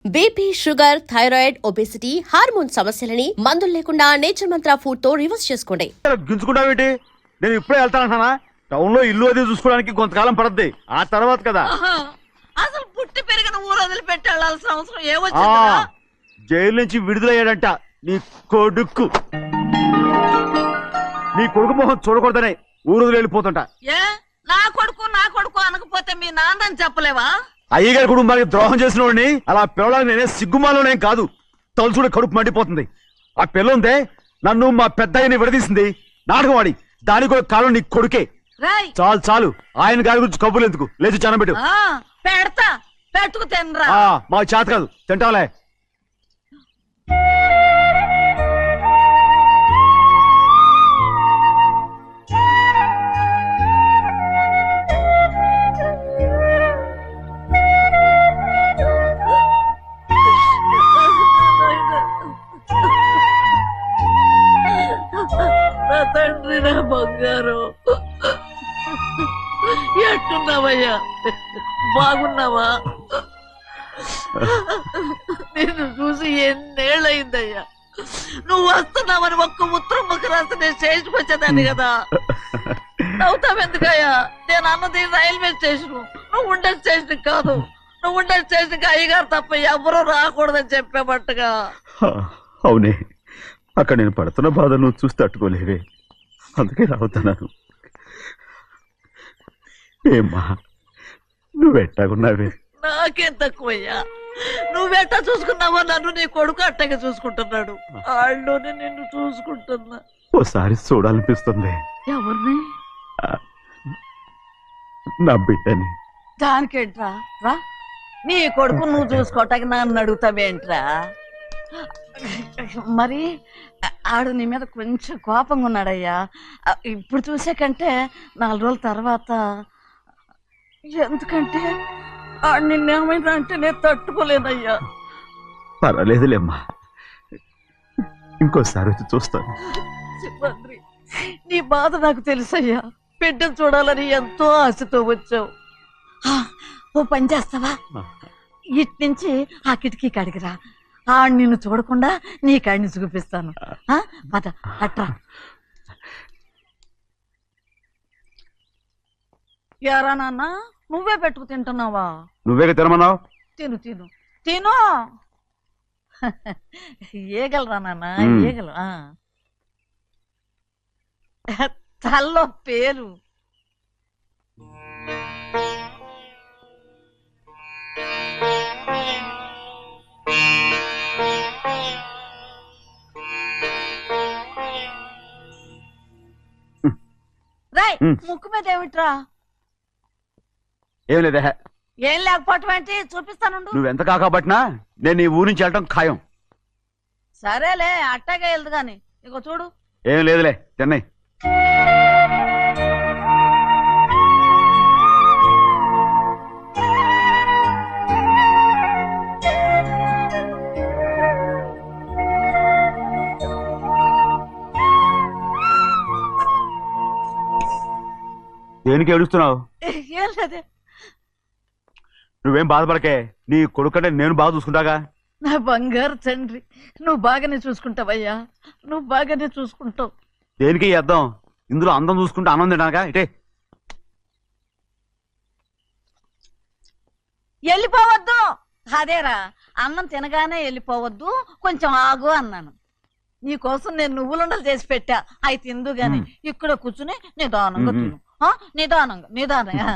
BP, sugar, thyroid, obesity, hormone సమస్యలని మందులు లేకుండా నేచర్ మంత్ర ఫుడ్ తో రివర్స్ చేసుకోండి. గించుకుంటావేంటి? నేను ఇప్పుడే వెళ్తానంటున్నా. టౌన్ లో ఇల్లు అది చూసుకోవడానికి కొంతకాలం పడద్ది. ఆ తర్వాత కదా అసలు పుట్టి పెరిగిన ఊరు వదిలిపెట్టి వెళ్ళాల్సిన అవసరం ఏమొచ్చిందా? జైలు నుంచి విడుదలయ్యాడంట నీ కొడుకు. నీ కొడుకు మొహం చూడకూడదనే ఊరు వదిలి వెళ్ళిపోతుంట. ఏ నా కొడుకు అనకపోతే మీ నాన్నని చెప్పలేవా? అయ్యగారి కుటుంబానికి ద్రోహం చేసిన వాడిని అలా పిల్లడానికి నేనే సిగ్గుమాలోనేం కాదు. తలుచుడే కడుపు మండిపోతుంది. ఆ పిల్ల ఉందే నన్ను మా పెద్దయ్యని విడదీసింది నాటకం ఆడి. దానికి కూడా కాలం నీ కొడుకే. చాలు చాలు, ఆయన గారి గురించి కబుర్లు ఎందుకు? లేచి చానం పెట్టు. పెడతా, పెట్టుకు తినరా. మాకు చేత కాదు, తింటాంలే. తండ్రి, నా బంగారు, ఎట్టున్నావయ్యా? బాగున్నావా? నిన్ను చూసి ఎన్నేళ్ళయిందయ్యా. నువ్వు వస్తున్నావని ఒక్క ఉత్తరం ముక్క రాస్తే నేను స్టేషన్కి వచ్చేదాన్ని కదా. నవ్వుతావెందుకయ్యా? నేను అన్నది రైల్వే స్టేషన్, నువ్వు ఉండే స్టేషన్ కాదు. నువ్వు ఉండే స్టేషన్కి అయ్యగారు తప్ప ఎవరూ రాకూడదని చెప్పేమట్టుగా. అవునే, అక్కడ నేను పడుతున్న బాధ నువ్వు చూసి తట్టుకోలేవే, అందుకే రావుతున్నాను. ఏమ్మా నువ్వెట్టాగున్నావే? నాకేం తక్కువయ్యా. నువ్వెట్టా చూసుకున్నావో నన్ను నీ కొడుకు అట్టగా చూసుకుంటున్నాడు. వాళ్ళలోనే నిన్ను చూసుకుంటున్నా. ఓసారి చూడాలనిపిస్తుంది. ఎవరిని? నా బిడ్డని. దానికేంట్రా? రా, నీ కొడుకు నువ్వు చూసుకోవటానికి నన్ను అడుగుతావేంట్రా? మరి ఆడు నీ మీద కొంచెం కోపంగా ఉన్నాడయ్యా. ఇప్పుడు చూసే కంటే 4 రోజుల తర్వాత. ఎందుకంటే ఆడు నిన్నేమైనా అంటే నేను తట్టుకోలేదయ్యా. పర్వాలేదులేమ్మా, ఇంకోసారి వచ్చి చూస్తాను. శివాద్రి, నీ బాధ నాకు తెలుసయ్యా. బిడ్డను చూడాలని ఎంతో ఆశతో వచ్చావు. ఓ పని చేస్తావా? ఇటు నుంచి ఆ కిటికీ కాడికిరా. ఆడు నిన్ను చూడకుండా నీ కాడిని చూపిస్తాను. పద అట్రా. యారా నాన్న, నువ్వే పెట్టుకు తింటున్నావా? నువ్వే తినమన్నావు. తిను తిను తిను. ఏగలరా నాన్న, ఏగలు. తల్లో పేరు. రాయ్, ముక్కు మీద ఏమిట్రా? ఏం లేదే. ఏం లేకపోవటం ఏంటి? చూపిస్తాను. నువ్వెంత కాకబట్టినా నేను ఈ ఊరి నుంచి వెళ్ళటం ఖాయం. సరేలే, అట్టాగే వెళ్దు గాని. ఇగో చూడు. ఏం లేదులే, చెన్నై. దేనికి ఏడుస్తున్నావు? ఏం లేదే. నువ్వేం బాధపడకే, నీ కొడుకంటే నేను బాగా చూసుకుంటాగా. నా బంగారు తండ్రి, నువ్వు బాగానే చూసుకుంటావయ్యా. నువ్వు బాగానే చూసుకుంటావు. దేనికి అర్థం? ఇందులో అందం చూసుకుంటే ఆనందం తినాగా. ఇటే వెళ్ళిపోవద్దు. అదేరా, అన్నం తినగానే వెళ్ళిపోవద్దు, కొంచెం ఆగు అన్నాను. నీకోసం నేను నువ్వులుండలు చేసి పెట్టా, అవి తిందు గాని. ఇక్కడ కూర్చుని నిదానంగా తిను. నిదానంగా నిదానంగా.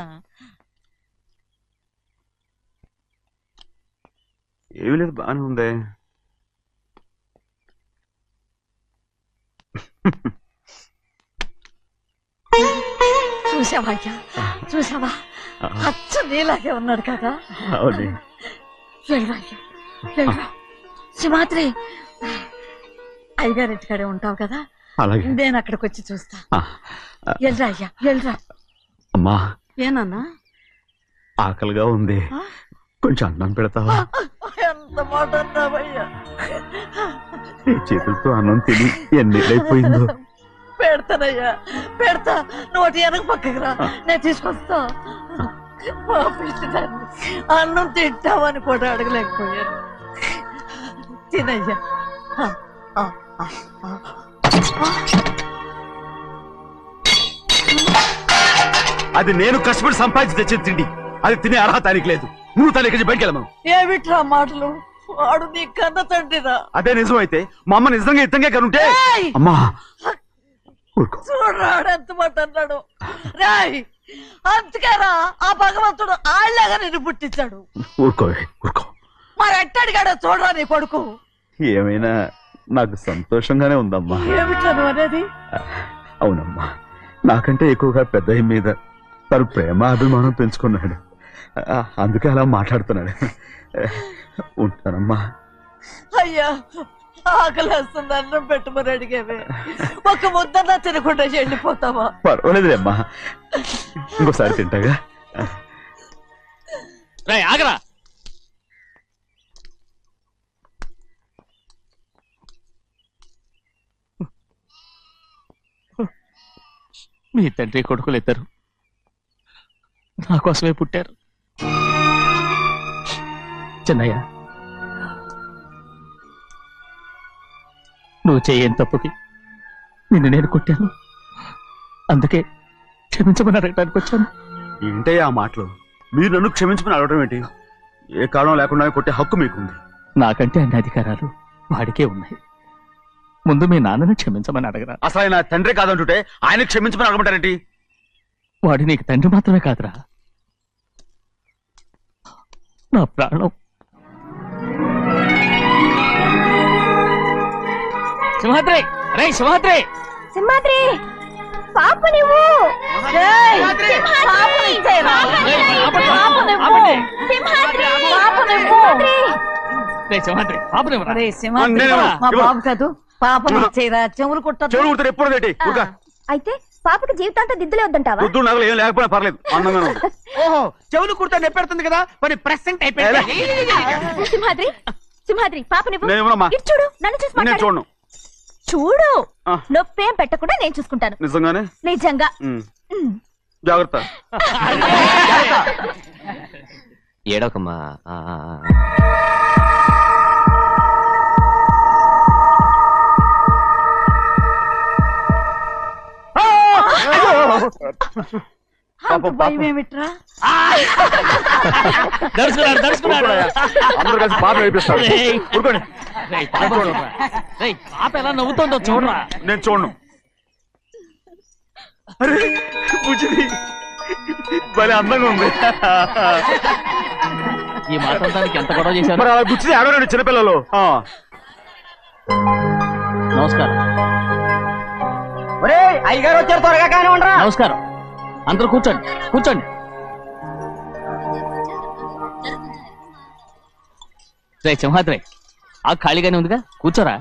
ఏమీ లేదు, బాగానే ఉంది. చూసావా అయ్యా, చూసావా? అచ్చ నీలాగే ఉన్నాడు కదా. సింహాద్రి, అయ్యగారింటికాడే ఉంటావు కదా, నేను అక్కడికి వచ్చి చూస్తా. వెళ్ళరా అయ్యా, వెళ్ళరా. అమ్మా, ఏనన్నా? ఆకలిగా ఉంది, కొంచెం అన్నం పెడతావా? ఎంత మాట అన్నావయ్యా. చేతులతో అన్నం తిని ఎన్నిళ్ళైపోయిందో. పెడతానయ్యా, పెడతా. నోటి వెనక పక్కకి రా, నేను తీసుకొస్తా. అన్నం తింటామని కూడా అడగలేకపోయాను. తినయ్యా ఆ, ఆ, ఆ, ఆ. అది నేను కష్టపడి సంపాదించి తెచ్చిన తిండి. అది తినే అర్హత ఆయనకి లేదు. నువ్వు తన ఇక్కడి బయటికి వెళ్ళమను. ఏమిట్రా మాటలు? వాడు నీ కన్న తండ్రిరా. అదే నిజం అయితే మా అమ్మ నిజంగా ఇద్దంగా కనుంటే. ఏయ్! అమ్మా ఊరుకో. చూడరాడు ఎంత మాట అన్నాడు. రాయ్ అందుకేరా ఆ భగవంతుడు ఆళ్ళగా నిన్ను పుట్టించాడు. ఊరుకో ఊరుకో. మరి ఎట్టడిగాడో చూడరా నీ కొడుకు. ఏమైనా నాకు సంతోషంగానే ఉందమ్మా. ఏమిట్రా నువ్వు అనేది? అవునమ్మా, నాకంటే ఎక్కువగా పెద్ద మీద తను ప్రేమ అభిమానం పెంచుకున్నాడు. అందుకే అలా మాట్లాడుతున్నాడు. ఉంటానమ్మా. అయ్యా ఆకలేస్తుంది, అన్నం పెట్టమని అడిగేవే. ఒక ముద్దన్నా తినకుండా వెళ్ళిపోతావా? పర్వాలేదులేమ్మా, ఇంకోసారి తింటాగా. ఆగరా. మీ తండ్రి కొడుకులు ఇద్దరు నా కోసమే పుట్టారు. చిన్నయ్య, నువ్వు చేయని తప్పుకి నిన్ను నేను కొట్టాను. అందుకే క్షమించమని అడగడానికి వచ్చాను. ఏంటే ఆ మాటలు? మీరు నన్ను క్షమించమని అడగడం ఏంటి? ఏ కారణం లేకుండా కొట్టే హక్కు మీకుంది. నాకంటే అన్ని అధికారాలు వాడికే ఉన్నాయి. ముందు మీ నాన్నను క్షమించమని అడగరా. అసలు ఆయన తండ్రి కాదంటుంటే ఆయన క్షమించమని అడగమంటారేంటి? వాడి నీకు తండ్రి మాత్రమే కాదురా, నా ప్రాణం. సింహాద్రి, రే సింహాద్రి, సింహాద్రి పాప నువ్వు ఏయ్! పాపని ఇచ్చేయరా. పాప నువ్వు. సింహాద్రి పాప నువ్వు. రే సింహాద్రి, పాపనివ్వరా. ఒరేయ్ సింహాద్రి, నేనేమో, మా ఇవ్వ. బాబు కాదు, పాపని ఇచ్చేయరా. చెవులు కుట్టదు. చెవులు కుడితే ఎప్పుడు ఏంటి? ఊరుగా. అయితే పాపకి జీవితాంతం దిద్దులే వద్దంటావా? పొద్దు నగలు ఏం లేకపోయినా పర్లేదు, అందంగా ఉంది. ఓహో, చెవులు కుర్తా నెప్పెడుతుంది కదా, మరి ప్రెసెంట్ అయిపోయింది. సింహాద్రి సింహాద్రి పాప నువ్వు నేను ఇవ్వనమ్మా. ఇటు చూడు, నన్ను చూసి నేను మాట్లాడు. చూడను. చూడు, ఆ. నొప్పేం పెట్టకుండా నేను చూసుకుంటాను. నిజంగానే? నిజంగా. ఉమ్. ఉమ్. జాగ్రత్త. ఏడవకమ్మా. అంత భయం ఏమిట్రా? దర్శకున్నాడు, దర్శకున్నాడు. అందరూ కలిసి పాప నడిపిస్తారు. రేయ్. ఊరుకోండి. రేయ్, పాప చూడరా. రేయ్, పాప ఎలా నవ్వుతుందో చూడరా. నేను చూడను. అరే బుజ్జిది భలే అందంగా ఉంది. ఈ మాత్రం దానికి ఎంత గొడవ చేశారు. మరి అలా బుచ్చిది ఆడవాడు చిన్నపిల్లలు. నమస్కారం. అయ్యగారు వచ్చారు, త్వరగా కానీ ఉండరా. నమస్కారం. అందరూ కూర్చోండి, కూర్చోండి. రే సింహాద్రి, ఆ ఖాళీగానే ఉందిగా, కూర్చోరా.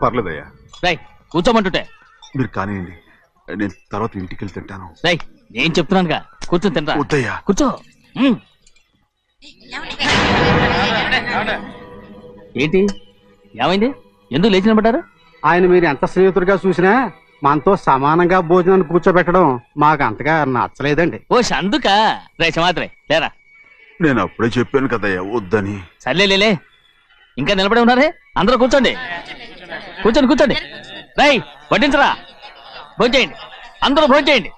పర్లేదయ్యా, రై కూర్చోమంటుంటే. మీరు కానివ్వండి, నేను తర్వాత ఇంటికి వెళ్ళి తింటాను. రై నేను చెప్తున్నానుగా, కూర్చొని తింటా. వద్దయ్యా. కూర్చో. ఏంటి ఏమైంది? ఎందుకు లేచి నిలబడ్డారు? ఆయన మీరు ఎంత స్నేహితుడిగా చూసినా మనతో సమానంగా భోజనాన్ని కూర్చోబెట్టడం మాకు అంతగా నచ్చలేదండి. ఓ అందుక. రే సింహాద్రి లేరా. నేను అప్పుడే చెప్పాను కదయ్యా వద్దని. సర్లే లే, ఇంకా నిలబడి ఉన్నారే. అందరూ కూర్చోండి, కూర్చోండి, కూర్చోండి. రై వడ్డించరా, భోంచేయండి, అందరూ భోంచేయండి.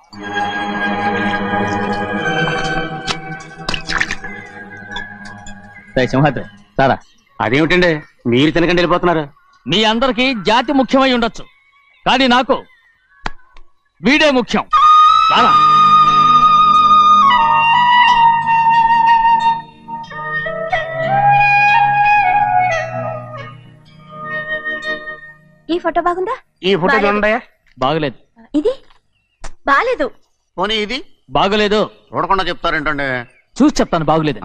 రై సింహాద్రి సారా. అదేమిటండి మీరు తినకండి వెళ్ళిపోతున్నారు? మీ అందరికీ జాతి ముఖ్యమై ఉండొచ్చు, కానీ నాకు వీడే ముఖ్యం. రారా. ఈ ఫోటో బాగుందా? ఈ ఫోటో చూడండి. బాగలేదు. ఇది బాలేదు. పోనీ ఇది బాగలేదు. చూడకుండా చెప్తారేంటండి? చూసి చెప్తాను బాగలేదు.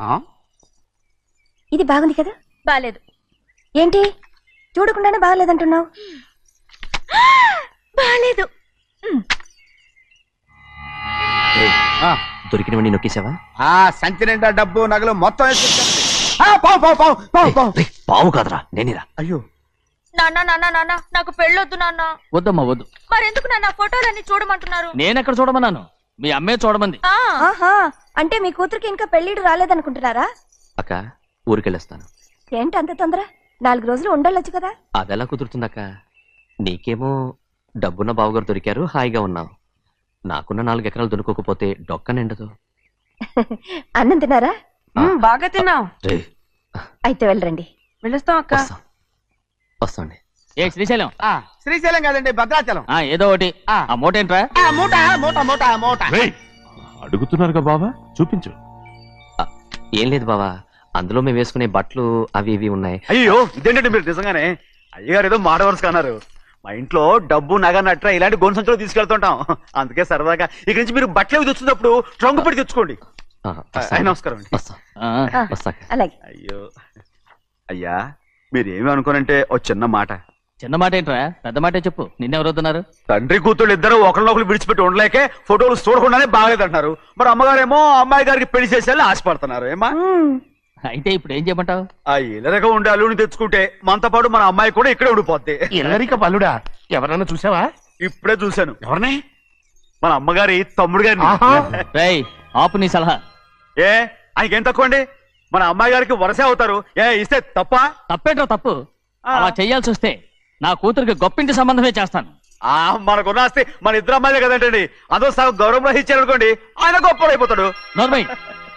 ఇది బాగుంది కదా? బాలేదు. ఏంటి చూడకుండానే బాగలేదంటున్నావు? బాలేదు. దొరికినవన్నీ నొక్కేసావా? సంచి నిండా డబ్బు నగలు మొత్తం పావు కాదురా, నేనేరా. అయ్యో నాన్న నాన్న నాన్న నాకు పెళ్ళొద్దు నాన్న. వద్దమ్మా వద్దు. మరెందుకు నాన్న ఫోటోలన్నీ చూడమంటున్నారు? నేనెక్కడ చూడమన్నాను, మీ అమ్మే చూడమంది. ఆహా, అంటే మీ కూతురికి ఇంకా పెళ్ళిడు రాలేదనుకుంటున్నారా? అక్క ఊరికెళ్ళొస్తాను. ఏంటి అంత తొందర? 4 రోజులు ఉండొచ్చు కదా. అదెలా కుదురుతుందక్క? నీకేమో డబ్బున్న బావగారు దొరికారు, హాయిగా ఉన్నావు. నాకున్న 4 ఎకరాలు దొరుకోకపోతే డొక్క నిండదు. అన్నం తిన్నారా? బాగా తిన్నాం. రే, అయితే వెళ్ళరండి. వెళ్ళొస్తాం అక్క. వస్తాండి. ఏ శ్రీశైలం, శ్రీశైలం కాదండి, భద్రాచలం. ఏదో ఒకటి. ఆ మూట ఏంట్రా? మూట మూట మూట మూట. అడుగుతున్నారుగా బావా, చూపించు. ఏం లేదు బావా, అందులో మేము వేసుకునే బట్టలు అవి ఇవి ఉన్నాయి. అయ్యో ఇదేంటండి మీరు నిజంగానే అయ్యగారు ఏదో మాట వరుస అన్నారు. మా ఇంట్లో డబ్బు నగ నట్ర ఇలాంటి గొంతు సంచులు తీసుకెళ్తుంటాం. అందుకే సరదాగా ఇక్కడి నుంచి మీరు బట్టలు తెచ్చుకున్నప్పుడు ట్రంక్ పెట్టి తెచ్చుకోండి. నమస్కారం అండి. వస్తాక. అలాగే. అయ్యో అయ్యా, మీరు ఏమి అనుకోనంటే ఓ చిన్న మాట. చిన్న మాట ఏంట్రా, పెద్ద మాటే చెప్పు. నిన్నెవరు వద్దున్నారు? తండ్రి కూతుళ్ళు ఇద్దరు ఒకరినొకరు విడిచిపెట్టి ఉండలేకే ఫోటోలు చూడకుండానే బాగలేదంటున్నారు. మరి అమ్మగారేమో అమ్మాయి గారికి పెళ్లి చేసేయాలని ఆశపడుతున్నారు. ఏమా అయితే ఇప్పుడు ఏం చేయమంటావు? ఆ ఇల్లరగా ఉండే అల్లుని తెచ్చుకుంటే మనతో పాటు మన అమ్మాయి కూడా ఇక్కడే ఉండిపోద్ది. ఇల్లరిక పల్లుడా? ఎవరన్నా చూసావా? ఇప్పుడే చూశాను. ఎవరిని? మన అమ్మగారి తమ్ముడు గారిని. రేయ్, ఆపు నీ సలహా. ఏ ఆయనకేం తక్కువ అండి? మన అమ్మాయి గారికి వరసే అవుతారు. ఏ ఇస్తే తప్ప? తప్పేంట్రా తప్పు? అలా చెయ్యాల్సి వస్తే నా కూతురికి గొప్పింటి సంబంధమే చేస్తాను. మనకున్న ఆస్తి మన ఇద్దరు అమ్మాయిలే కదంటండి. అదో సగం గౌరవం ఇచ్చారు అనుకోండి, ఆయన గొప్పడు అయిపోతాడు. నోర్మై,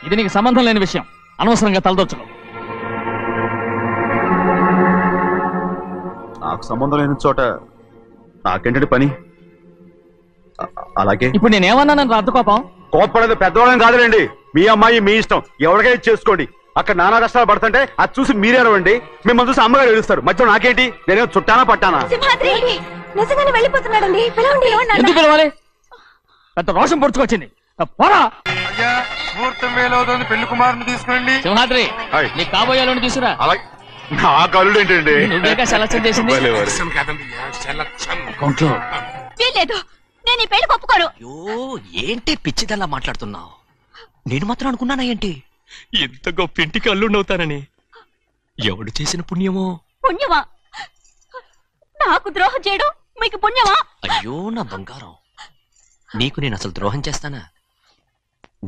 ఇది నీకు సంబంధం లేని విషయం. అనవసరంగా తలదొచ్చుకో. నాకు సంబంధం లేని చోట నాకేంటండి పని? అలాగే ఇప్పుడు నేనేమన్నానని రద్దు కోపం? కోప్పడేది పెద్దవాళ్ళం కాదులేండి. మీ అమ్మాయి మీ ఇష్టం, ఎవరికైనా చేసుకోండి. అక్కడ నానా కష్టాలు పడుతుంటే అది చూసి మీరేనవండి. మిమ్మల్ని చూసి అమ్మగారు ఏడుస్తారు. మధ్యలో నాకేంటి? నేనేం చుట్టానా పట్టానా? సింహాద్రి నిజంగానే వెళ్ళిపోతున్నాడండి. పిలవండి. ఎందుకు పిలవాలి? పెద్ద రోషం పొడుచుకొచ్చింది. పోరా. ముహూర్తం వేలవుతుంది, పెళ్లి కుమారుని తీసుకురండి. సింహాద్రి, నీ కాబోయేలోని తీసుకురా. నా కళ్ళు ఏంటండి? నువ్వేగా సెలక్షన్ చేసింది. అకౌంట్లో వీల్లేదు, నేను ఈ పెళ్లి ఒప్పుకోను. అయ్యో, ఏంటి పిచ్చిదల్లా మాట్లాడుతున్నావు? నేను మాత్రం అనుకున్నానా ఏంటి ఎంత గొప్ప ఇంటికి అల్లుండవుతానని? ఎవడు చేసిన పుణ్యమో? పుణ్యమా? నాకు ద్రోహం చేయడం మీకు పుణ్యమా? అయ్యో నా బంగారం, నీకు నేను అసలు ద్రోహం చేస్తానా?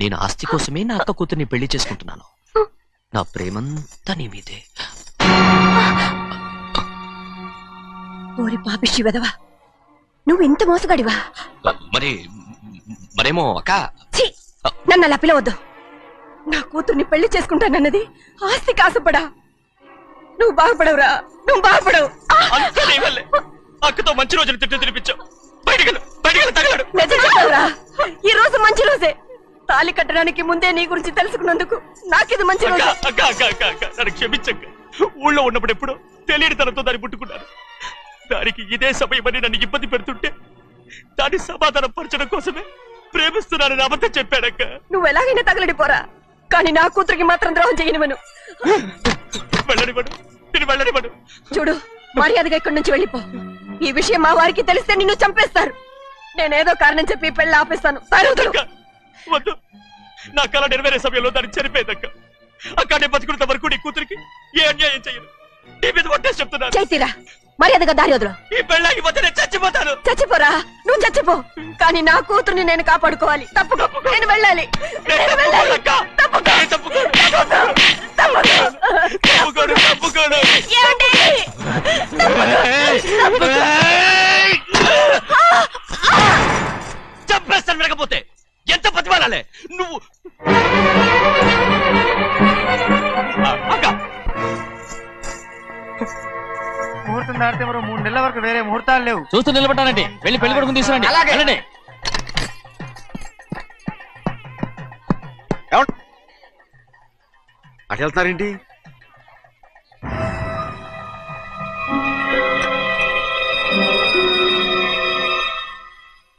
నేను ఆస్తి కోసమే నా అక్క కూతుర్ని పెళ్లి చేసుకుంటున్నాను. నా ప్రేమంతా నీ మీదే. ఓరి పాపిష్టి వెదవా, నువ్వు ఇంత మోసగాడివా? మరేమో అక్క. ఛీ, నన్ను అలా పిలవద్దు. నా కూతుర్ని పెళ్లి చేసుకుంటానన్నది ఆస్తి కాసపడా. నువ్వు బాగుపడవురా, నువ్వు బాగుపడవు. అక్కతో మంచి రోజులు తిట్టు తినిపించావు. నిజం చెప్పవురా, ఈ రోజు మంచి రోజే. తాళి కట్టడానికి ముందే నీ గురించి తెలుసుకున్నందుకు నాకిది మంచి రోజు. నన్ను క్షమించక్క. ఊళ్ళో ఉన్నప్పుడు ఎప్పుడో తెలియని తనతో దాన్ని ముట్టుకున్నాను. దానికి ఇదే సమయమని నన్ను ఇబ్బంది పెడుతుంటే దాన్ని సమాధానం పరచడం కోసమే ప్రేమిస్తున్నానని అబద్ధం చెప్పాడక్క. నువ్వు ఎలాగైనా తగలడిపోరా, కానీ నా కూతురికి మాత్రం ద్రోహం చేయనివను. వెళ్ళనివ్వడు, నేను వెళ్ళనివ్వడు. చూడు, మర్యాదగా ఇక్కడి నుంచి వెళ్ళిపో. ఈ విషయం మా వారికి తెలిస్తే నిన్ను చంపేస్తారు. నేనేదో కారణం చెప్పి పెళ్లి ఆపేస్తాను. వద్దు, నా కళ నెరవేరే సమయంలో దాన్ని చనిపోయేదక్క. అక్కడే బతుకున్నంత వరకు నీ కూతురికి ఏ అన్యాయం చేయను. నీ మీద ఒట్టేసి చెప్తున్నాను. చైతీరా, మర్యాదగా దారి వదులు. ఈ పెళ్ళాకి పోతే నేను చచ్చిపోతాను. చచ్చిపోరా, నువ్వు చచ్చిపో, కానీ నా కూతుర్ని నేను కాపాడుకోవాలి. తప్పుకో, నేను వెళ్ళాలి. నేను వెళ్ళాలి. తప్పుకో. ఏమండి? చంపేస్తాను. వినకపోతే ఎంత బతిమాలాలే నువ్వు? ముహూర్తం దాటితే మరో 3 నెలల వరకు వేరే ముహూర్తాలు లేవు. చూస్తూ నిలబట్టానండి. వెళ్ళి పెళ్లి కొడుకుని తీసుకురండి. వెళ్ళండి. అటు వెళ్తున్నారేంటి?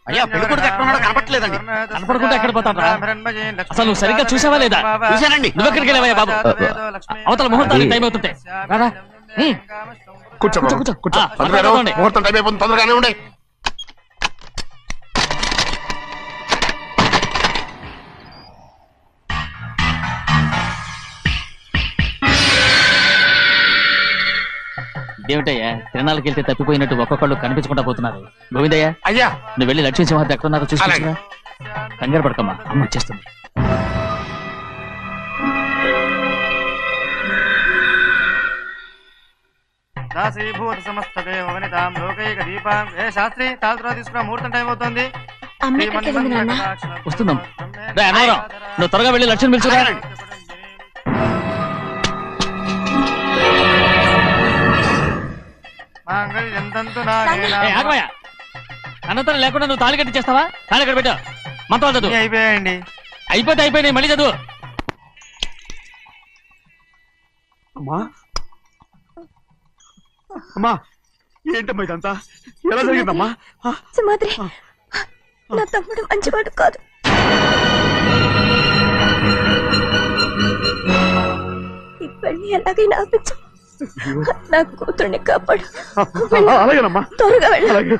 అయ్యా, పెళ్లి కొడుకు ఎక్కడ ఉన్నాడో కనపట్లేదండి. కనపడకుండా ఎక్కడ పోతాడ్రా? అసలు నువ్వు సరిగ్గా చూసావా లేదా? చూశానండి. నువ్వెక్కడికి వెళ్ళావయ్యా బాబు? అవతల ముహూర్తానికి టైం అవుతుంటే రారా. కూర్చో కూర్చో, కూర్చో. కూర్చో. త్వరగా రావండి. ముహూర్తం టైం అయిపోతుంది, తొందరగానే ఉండే. ఇదేమిటయ్యా, తిరణాలకు వెళ్తే తప్పిపోయినట్టు ఒక్కొక్కళ్ళు కనిపించకుండా పోతున్నారు. గోవిందయ్య, అయ్యా, నువ్వు వెళ్ళి లక్ష్మీ సింహాద్రి ఎక్కడ ఉన్నారో చూసుకొచ్చురా. కంగారు పడకమ్మా, అమ్మ వచ్చేస్తుంది. శ్రీభూత సమస్త దేవనితాం లోకైక దీపాం ఏ శాస్త్రి తాళతో తీసుకున్న ముహూర్తం టైం అవుతుంది. వస్తున్నాం. రే అన్నవరం, నువ్వు త్వరగా వెళ్ళి లక్ష్యం పిలుచురా. అనంతరం లేకుండా నువ్వు తాళి కట్టి చేస్తావా? తాళి కట్టి పెట్టు. మంత్రాలు చదువు. అయిపోయాయండి. అయిపోయినాయి, మళ్ళీ చదువు. అమ్మా అమ్మా, ఏంటమ్మా ఇదంతా? ఎలా జరిగిందమ్మా? సుమాద్రి, నా తమ్ముడు మంచివాడు కాదు. ఈ పెళ్లి ఎలాగైనా ఆపించు. నా కూతుర్ని కాపాడు. అలాగేనమ్మా, త్వరగా వెళ్ళు. అలాగే.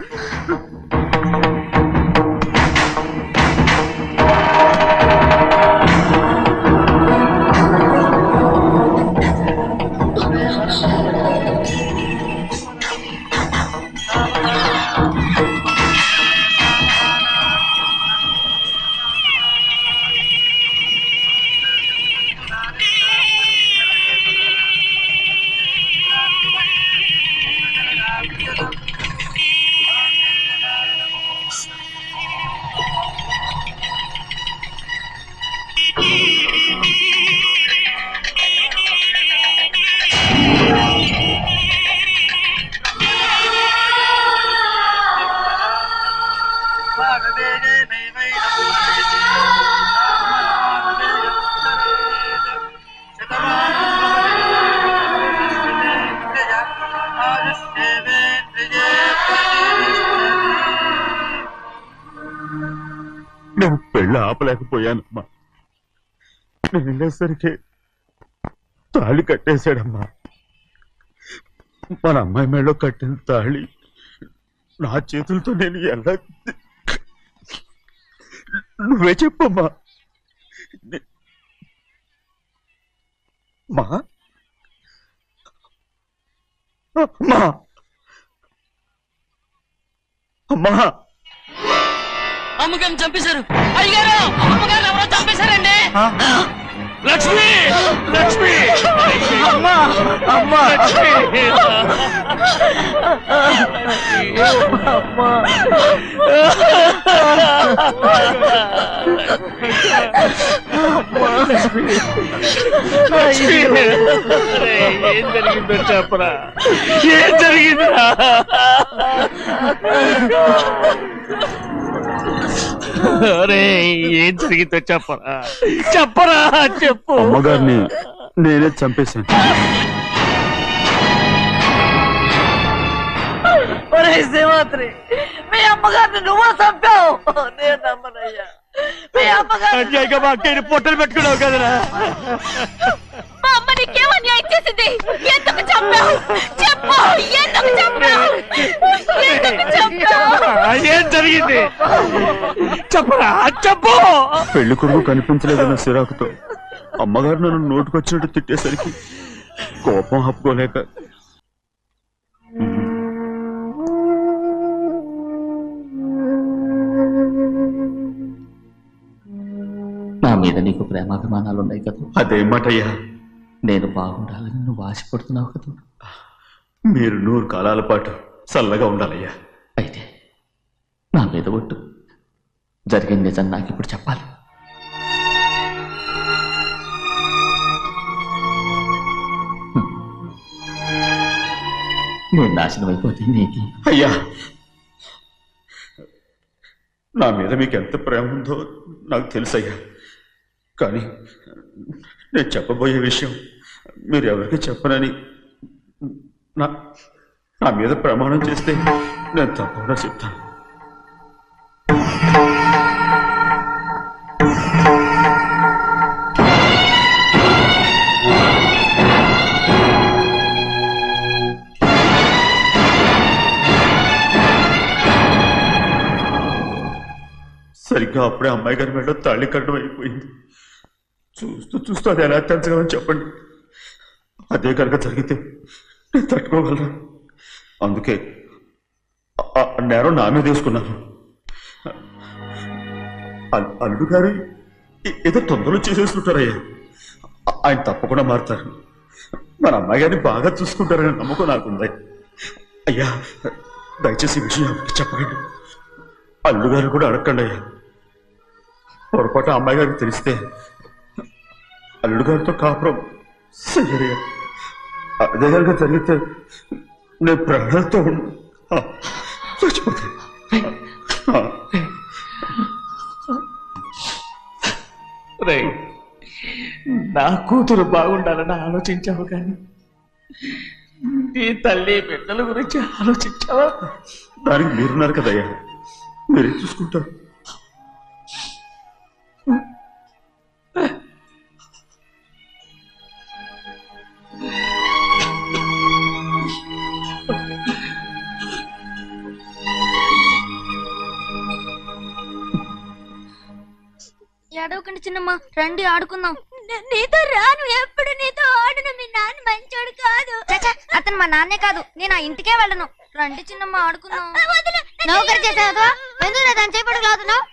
నేను పెళ్ళి ఆపలేకపోయానమ్మా. నేను వెళ్ళేసరికి తాళి కట్టేశాడమ్మా. మన అమ్మాయి మేడలో కట్టిన తాళి నా చేతులతో నేను ఎలా... నువ్వే చెప్పమ్మా. మా అమ్మా, అమ్మా, అమ్మగారిని చంపేశారు. అయ్యారు, అమ్మగారిని ఎవరో చంపేశారండి. లక్ష్మి, లక్ష్మి, అమ్మా అమ్మా ఏం జరిగిందో చెప్పరా? ఏం జరిగిందిరా? ఏం జరిగిందో చెప్పరా? చెప్పరా, చెప్పు. అమ్మగారిని నేనే చంపేశాను. శ్రీమాత్రి, మీ అమ్మగారిని నువ్వు చంపావు. నేను నమ్మనయ్యా. మీ అమ్మగారు మా అక్కని పొట్టలు పెట్టుకున్నావు కదరా? మా అమ్మ నీకేం అన్యాయం చేసింది? ఎందుకు చంపావు? చెప్పు, ఎందుకు చంపావు? ఎందుకు చంపావు? ఏం జరిగింది చెప్పరా, చెప్పు. పెళ్లి కొడుకు కనిపించలేదన్న సిరాకుతో అమ్మగారు నన్ను నోటుకొచ్చినట్టు తిట్టేసరికి కోపం ఆపుకోలేక నా మీద నీకు ప్రేమాభిమానాలు ఉన్నాయి కదా. అదేమాటయ్యా? నేను బాగుండాలని నువ్వు ఆశపడుతున్నావు కదా. మీరు 100 కాలాల పాటు చల్లగా ఉండాలయ్యా. అయితే నా మీద ఒట్టు. జరిగిన నిజం నాకు ఇప్పుడు చెప్పాలి. నేను నాశనం అయిపోతే నీకు. అయ్యా, నా మీద మీకు ఎంత ప్రేమ ఉందో నాకు తెలుసయ్యా. కానీ నేను చెప్పబోయే విషయం మీరు ఎవరికి చెప్పనని నా మీద ప్రమాణం చేస్తే నేను తప్పకుండా చెప్తాను. సరిగ్గా అప్పుడే అమ్మాయి గారి మెడలో తాళి కట్టడం అయిపోయింది. చూస్తూ చూస్తూ అది ఎలా తెంచగలని చెప్పండి. అదే కనుక జరిగితే నేను తట్టుకోగలను. అందుకే నేరం నా మీద వేసుకున్నాను. అల్లుడు గారు ఏదో తొందరలో చేసేసుకుంటారయ్యా. ఆయన తప్పకుండా మారుతారు. మన అమ్మాయి గారిని బాగా చూసుకుంటారని నమ్మకం నాకుంది. అయ్యా దయచేసి ఈ విషయం ఎవరికి చెప్పకండి. అల్లుడు గారు కూడా అడగండి అయ్యా. పొరపాటు అమ్మాయి గారికి తెలిస్తే అల్లుడు గారితో కాపురం చెయ్యరయ్యా. అదే కనుక జరిగితే నేను ప్రాణాలతో చచ్చిపోతాను. రేయ్, నా కూతురు బాగుండాలని ఆలోచించావు కానీ నీ తల్లి బిడ్డల గురించి ఆలోచించావా? దానికి మీరున్నారు కదయ్యా, మీరే చూసుకుంటారు. ఏడవకండి చిన్నమ్మ, రండి ఆడుకుందాం. నీతో రాను, ఎప్పుడు నీతో ఆడను. మీ నాన్న మంచోడు కాదు. అతను మా నాన్నే కాదు, నేను ఆ ఇంటికే వెళ్ళను. రండి చిన్నమ్మ ఆడుకుందాం. నౌకరు చేసావు ఎందుకు దాని చేపడు లాగుతున్నావు?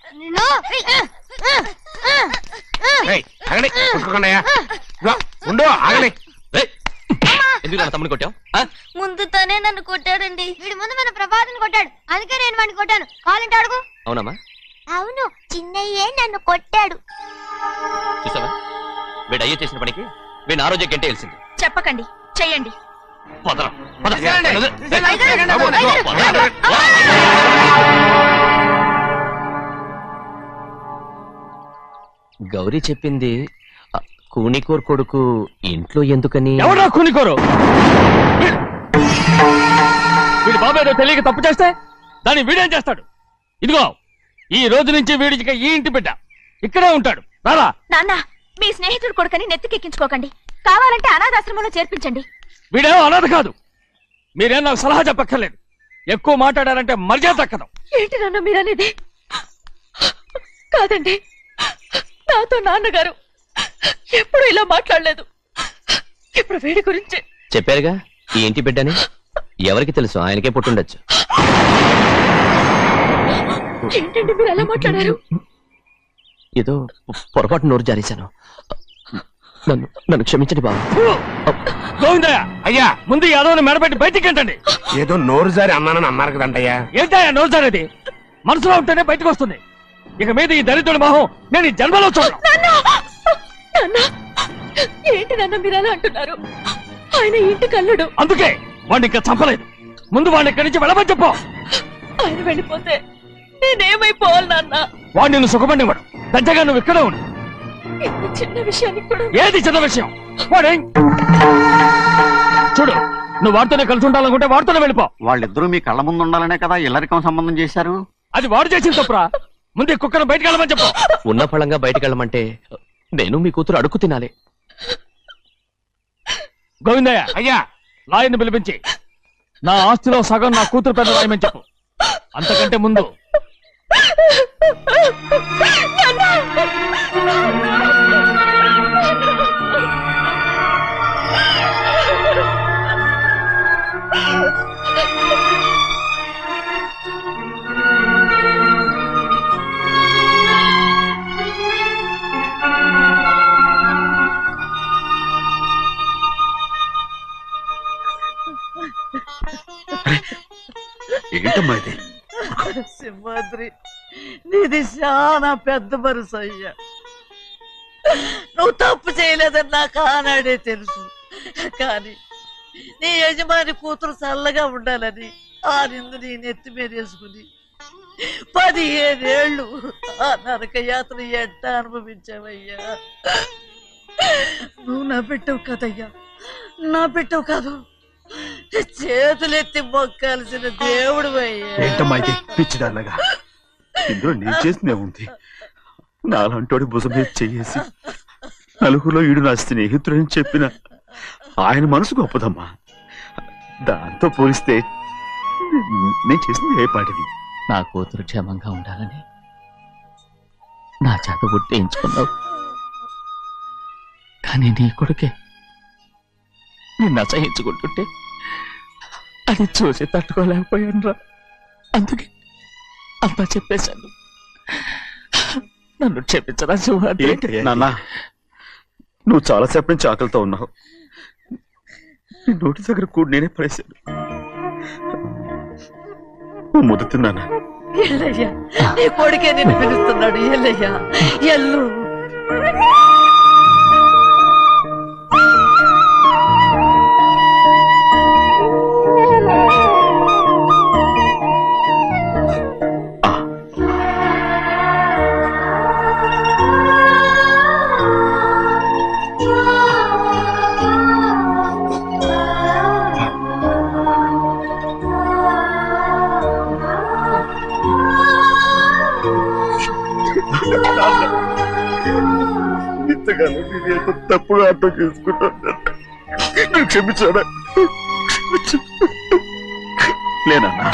ఎందుకు తమ్ముడు కొట్టావు? ముందు తనే నన్ను కొట్టాడండి. వీడి ముందు మన ప్రభాతం కొట్టాడు, అందుకే నేను వాడిని కొట్టాను. కావాలంటే అడుగు. అవునమ్మా, అవును, చిన్నయ్యే నన్ను కొట్టాడు. చూసావా, వీడు అయ్యే చేసిన పనికి వీడిని ఆరోగ్యం కంటే తెలిసింది. చెప్పకండి, చెయ్యండి. గౌరీ చెప్పింది కూనికోర్ కొడుకు ఇంట్లో ఎందుకని? ఎవరా కూనికోరు? వీడి బాబు ఏదో తెలియక తప్పు చేస్తే దాన్ని వీడేం చేస్తాడు? ఇదిగో, ఈ రోజు నుంచి వీడికి ఈ ఇంటి బిడ్డ ఇక్కడే ఉంటాడు. రారా. నాన్న, మీ స్నేహితుడు కొడుకని నెత్తికెక్కించుకోకండి. కావాలంటే అనాథాశ్రమంలో చేర్పించండి. వీడేమో అనాథ కాదు. మీరేం నాకు సలహా చెప్పక్కర్లేదు. ఎక్కువ మాట్లాడారంటే మర్యాద దక్కదు. ఏంటి నాన్న మీరనేది? కాదండి, నాతో నాన్నగారు ఎప్పుడు ఇలా మాట్లాడలేదు. ఇప్పుడు వీడి గురించి చెప్పారుగా ఈ ఇంటి బిడ్డని. ఎవరికి తెలుసు, ఆయనకే పుట్టుండొచ్చు. ఏంటండి మీరు ఎలా మాట్లాడారు? ఏదో పొరపాటు నోరు జారేశాను. నన్ను క్షమించండి బాబు. గోవిందయ్య, అయ్యా ముందు యాదవ్ని మెడబెట్టి బయటికి ఏంటండి? ఏదో నోరు జారి అన్నానని అన్నారు కదంటయ్యా. ఏంటయ్యా నోరు జారేది? మనసులో ఉంటేనే బయటకు వస్తుంది. ఇక మీద ఈ దరిద్రుడి మొహం నేను ఈ జన్మలో చూడను. ఏంటి నాన్న మీరు ఎలా అంటున్నారు? ఆయన ఇంటి కల్లుడు. అందుకే వాడిని ఇంకా చంపలేదు. ముందు వాడిని ఇక్కడి నుంచి వెళ్ళమని చెప్పు. ఆయన వెళ్ళిపోతే నేనేమైపోవాలి నాన్న? వాడు నిన్ను సుఖపడివాడు. పెద్దగా నువ్వు ఇక్కడే ఉండు. ఇంత చిన్న విషయానికి కూడా ఏది చిన్న విషయం? వాడే చూడు, నువ్వు వాడితోనే కలిసి ఉండాలనుకుంటే వాడితోనే వెళ్ళిపో. వాళ్ళిద్దరూ మీ కళ్ళ ముందు ఉండాలనే కదా ఇల్లరికం సంబంధం చేశారు. అది వాడు చేసిన తప్పురా. ముందు ఈ కుక్కను బయటకు వెళ్ళమని చెప్పు. ఉన్న ఫలంగా బయటకు వెళ్ళమంటే నేను మీ కూతురు అడుగు తినాలి. గోవిందయ్య, అయ్యా లాయర్ని పిలిపించి నా ఆస్తిలో సగం నా కూతురు పెద్ద రాయమని చెప్పు. అంతకంటే ముందు ఏంటమ్మా ఇది? సింహాద్రి, నీది చాలా పెద్ద మనసు అయ్యా. నువ్వు తప్పు చేయలేదని నాకు ఆనాడే తెలుసు. కానీ నీ యజమాని కూతురు చల్లగా ఉండాలని ఆ నిందు నీ నెత్తి మీద వేసుకుని 15 ఏళ్ళు ఆ నరక యాత్ర ఎట్ట అనుభవించావయ్యా. నువ్వు నా పెట్టవు కదయ్యా, నా పెట్టవు కాదు, చేతులెత్తి మొక్కాల్సిన దేవుడు అయ్యా. ఏంటమ్మా ఇది పిచ్చిదాన్నగా? ఇందులో నేను చేసినే ఉంది. నాలంటోడి భుజం మీద చెయ్యేసి నలుగురిలో ఈడు నా స్నేహితుడని చెప్పిన ఆయన మనసు గొప్పదమ్మా. దాంతో పోలిస్తే నేను చేసింది ఏ పాటిది? నా కూతురు క్షేమంగా ఉండాలని నా చేత గుర్తించుకున్నావు. కానీ నీ కొడుకే నిన్ను అసహించుకుంటుంటే అది చూసి తట్టుకోలేకపోయాను రా. అందుకే అంతా చెప్పేశాను. నన్ను క్షమించరా సింహాద్రి. నాన్న, నువ్వు చాలాసేపు నుంచి ఆకలితో ఉన్నావు. నీ నోటి దగ్గర కూడా నేనే పడేశాను. ముద్దు తిన్నాను. ఎల్లయ్యా, నీ కొడుకే నిన్ను పిలుస్తున్నాడు. ఎల్లయ్యా, ఎల్లు. ఇంతకాలం నేను ఎంత తప్పుగా అర్థం చేసుకుంటాను. క్షమించాడా? లేనన్నా.